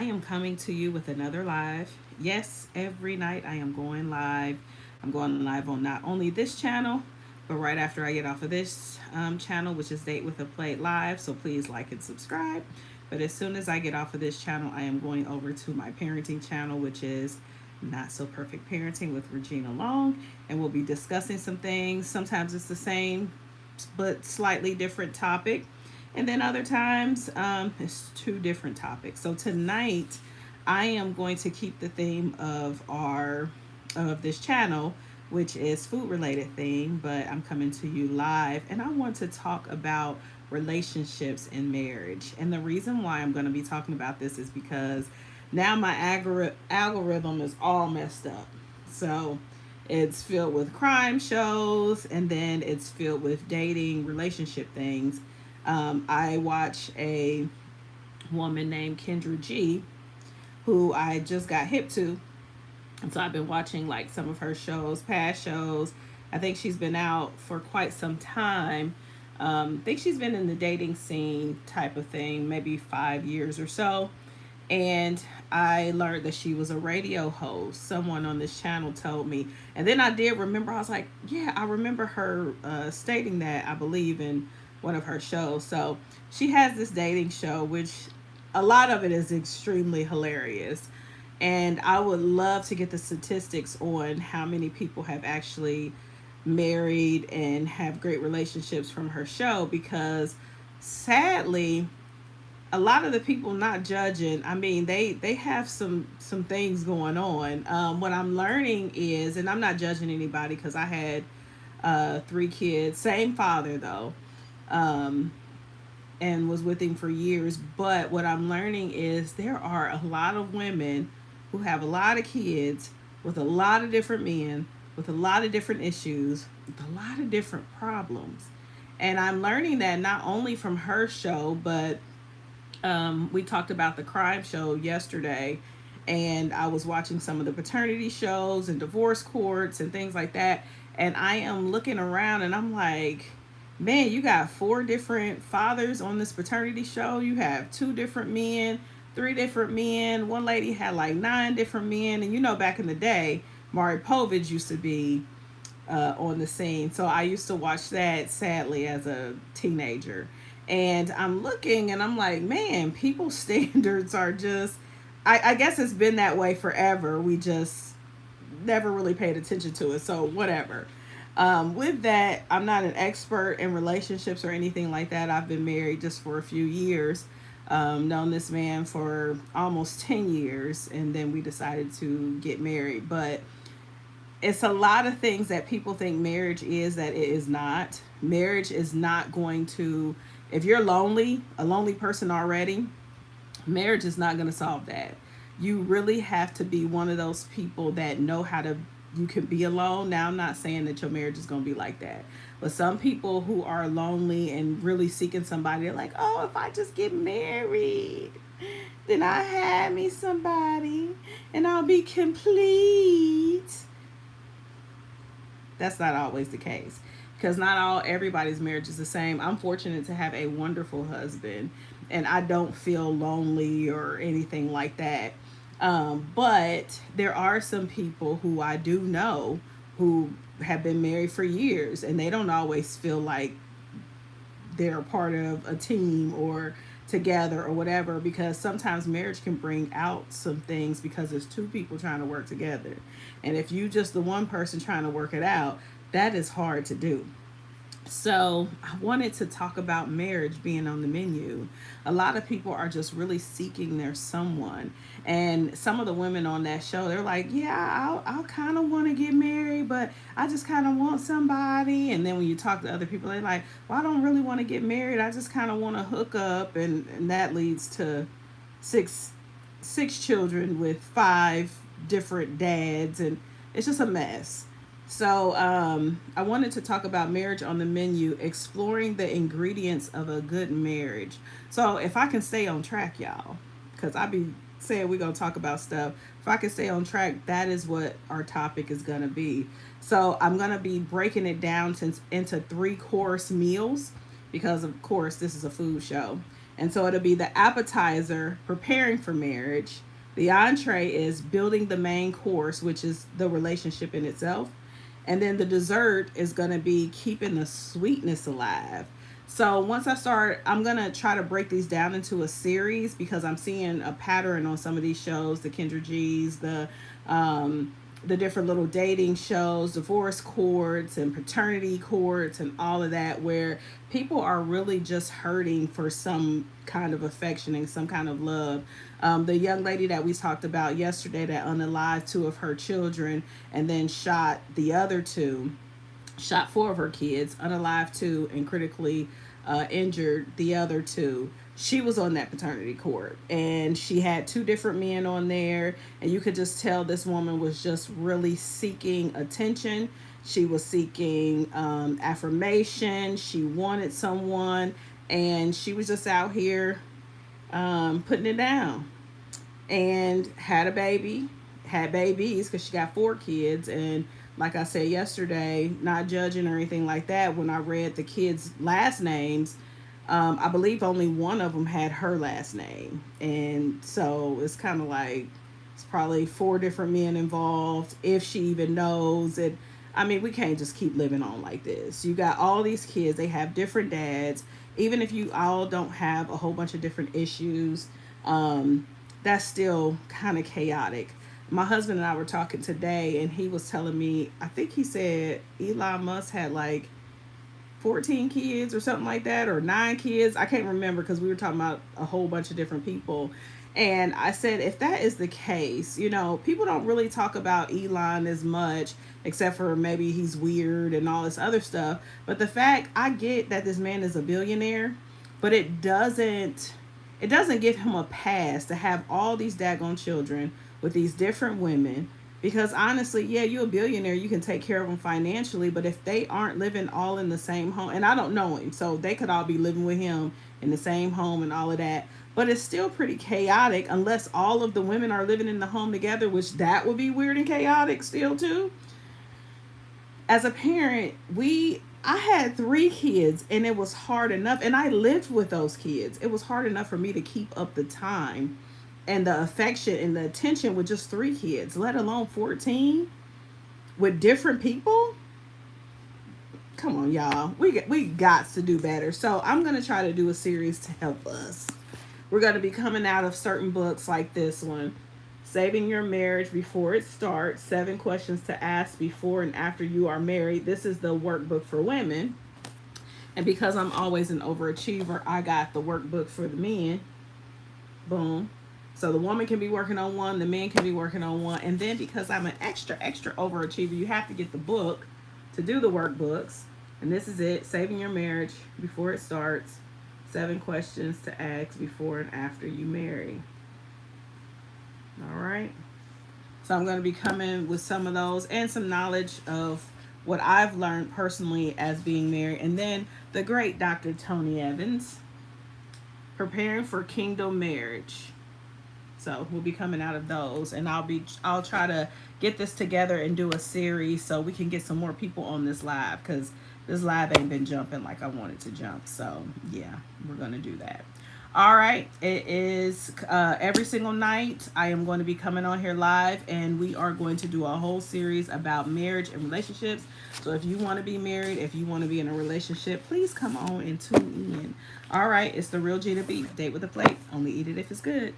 I am coming to you with another live. Yes, every night I am going live. I'm going live on not only this channel, but right after I get off of this channel, which is Date with a Plate Live. So please like and subscribe. But as soon as I get off of this channel, I am going over to my parenting channel, which is Not So Perfect Parenting with Regina Long. And we'll be discussing some things. Sometimes it's the same, but slightly different topic. And then other times, it's two different topics. So tonight, I am going to keep the theme of this channel, which is food related thing, but I'm coming to you live, and I want to talk about relationships and marriage. And the reason why I'm going to be talking about this is because now my algorithm is all messed up. So it's filled with crime shows, and then it's filled with dating, relationship things. I watch a woman named Kendra G, who I just got hip to. And so I've been watching like some of her shows, past shows. I think she's been out for quite some time. I think she's been in the dating scene type of thing, maybe 5 years or so. And I learned that she was a radio host. Someone on this channel told me. And then I did remember, I was like, yeah, I remember her stating that, I believe, in one of her shows. So she has this dating show, which a lot of it is extremely hilarious. And I would love to get the statistics on how many people have actually married and have great relationships from her show, because sadly, a lot of the people, not judging, I mean, they have some things going on. What I'm learning is, and I'm not judging anybody because I had 3 kids, same father though, um, and was with him for years. But what I'm learning is there are a lot of women who have a lot of kids with a lot of different men, with a lot of different issues, with a lot of different problems. And I'm learning that not only from her show, but we talked about the crime show yesterday, and I was watching some of the paternity shows and divorce courts and things like that. And I am looking around and I'm like, man, you got 4 different fathers on this paternity show. You have 2 different men, 3 different men. One lady had like 9 different men. And back in the day, Maury Povich used to be on the scene. So I used to watch that, sadly, as a teenager. And I'm looking and I'm like, man, people's standards are just, I guess it's been that way forever. We just never really paid attention to it. So, whatever. With that, I'm not an expert in relationships or anything like that. I've been married just for a few years. Known this man for almost 10 years, and then we decided to get married. But it's a lot of things that people think marriage is that it is not. Marriage is not going to, if you're lonely, a lonely person already, marriage is not going to solve that. You really have to be one of those people that know how to, you can be alone. Now, I'm not saying that your marriage is going to be like that, but some people who are lonely and really seeking somebody, they're like, oh, if I just get married, then I have me somebody and I'll be complete. That's not always the case, because not all everybody's marriage is the same. I'm fortunate to have a wonderful husband, and I don't feel lonely or anything like that. But there are some people who I do know who have been married for years, and they don't always feel like they're a part of a team or together or whatever, because sometimes marriage can bring out some things because there's 2 people trying to work together. And if you just the one person trying to work it out, that is hard to do. So, I wanted to talk about marriage being on the menu. A lot of people are just really seeking their someone. And some of the women on that show, they're like, yeah, I'll kind of want to get married, but I just kind of want somebody. And then when you talk to other people, they're like, well, I don't really want to get married. I just kind of want to hook up. And that leads to six, six children with 5 different dads. And it's just a mess. So, I wanted to talk about marriage on the menu, exploring the ingredients of a good marriage. So, if I can stay on track, y'all, because I be saying we're going to talk about stuff. If I can stay on track, that is what our topic is going to be. So, I'm going to be breaking it down into 3 course meals, because, of course, this is a food show. And so it'll be the appetizer, preparing for marriage. The entree is building the main course, which is the relationship in itself. And then the dessert is going to be keeping the sweetness alive. So once I start, I'm going to try to break these down into a series because I'm seeing a pattern on some of these shows, the Kendra G's, the different little dating shows, divorce courts and paternity courts and all of that, where people are really just hurting for some kind of affection and some kind of love. The young lady that we talked about yesterday that unalived two of her children and then shot the other two, shot four of her kids, unalived two, and critically injured the other two. She was on that paternity court and she had two different men on there, and you could just tell this woman was just really seeking attention. She was seeking affirmation. She wanted someone, and she was just out here putting it down, and had a baby, had babies because she got four kids. And like I said yesterday, not judging or anything like that, when I read the kids' last names, I believe only one of them had her last name. And so it's kind of like it's probably four different men involved, if she even knows it. I mean, we can't just keep living on like this. You got all these kids, they have different dads. Even if you all don't have a whole bunch of different issues, that's still kind of chaotic. My husband and I were talking today, and he was telling me, I think he said Elon Musk had like 14 kids or something like that, or 9 kids. I can't remember because we were talking about a whole bunch of different people. And I said, if that is the case, you know, people don't really talk about Elon as much, except for maybe he's weird and all this other stuff. But the fact, I get that this man is a billionaire, but it doesn't give him a pass to have all these daggone children with these different women. Because honestly, yeah, you're a billionaire, you can take care of them financially, but if they aren't living all in the same home, and I don't know him, so they could all be living with him in the same home and all of that, but it's still pretty chaotic unless all of the women are living in the home together, which that would be weird and chaotic still too. As a parent, we I had 3 kids, and it was hard enough, and I lived with those kids. It was hard enough for me to keep up the time and the affection and the attention with just 3 kids, let alone 14 with different people. Come on, y'all. We got to do better. So I'm gonna try to do a series to help us. We're gonna be coming out of certain books like this one, Saving Your Marriage Before It Starts, 7 Questions to Ask Before and After You Are Married. This is the workbook for women. And because I'm always an overachiever, I got the workbook for the men. Boom. So the woman can be working on one, the man can be working on one. And then because I'm an extra, extra overachiever, you have to get the book to do the workbooks. And this is it, Saving Your Marriage Before It Starts, 7 questions to ask before and after you marry. All right. So I'm going to be coming with some of those and some knowledge of what I've learned personally as being married. And then the great Dr. Tony Evans, Preparing for Kingdom Marriage. So we'll be coming out of those, and I'll try to get this together and do a series so we can get some more people on this live, because this live ain't been jumping like I wanted to jump. So yeah, we're gonna do that. All right, it is every single night I am going to be coming on here live, and we are going to do a whole series about marriage and relationships. So if you want to be married, if you want to be in a relationship, please come on and tune in. All right, it's the real Gina B. Date with a plate. Only eat it if it's good.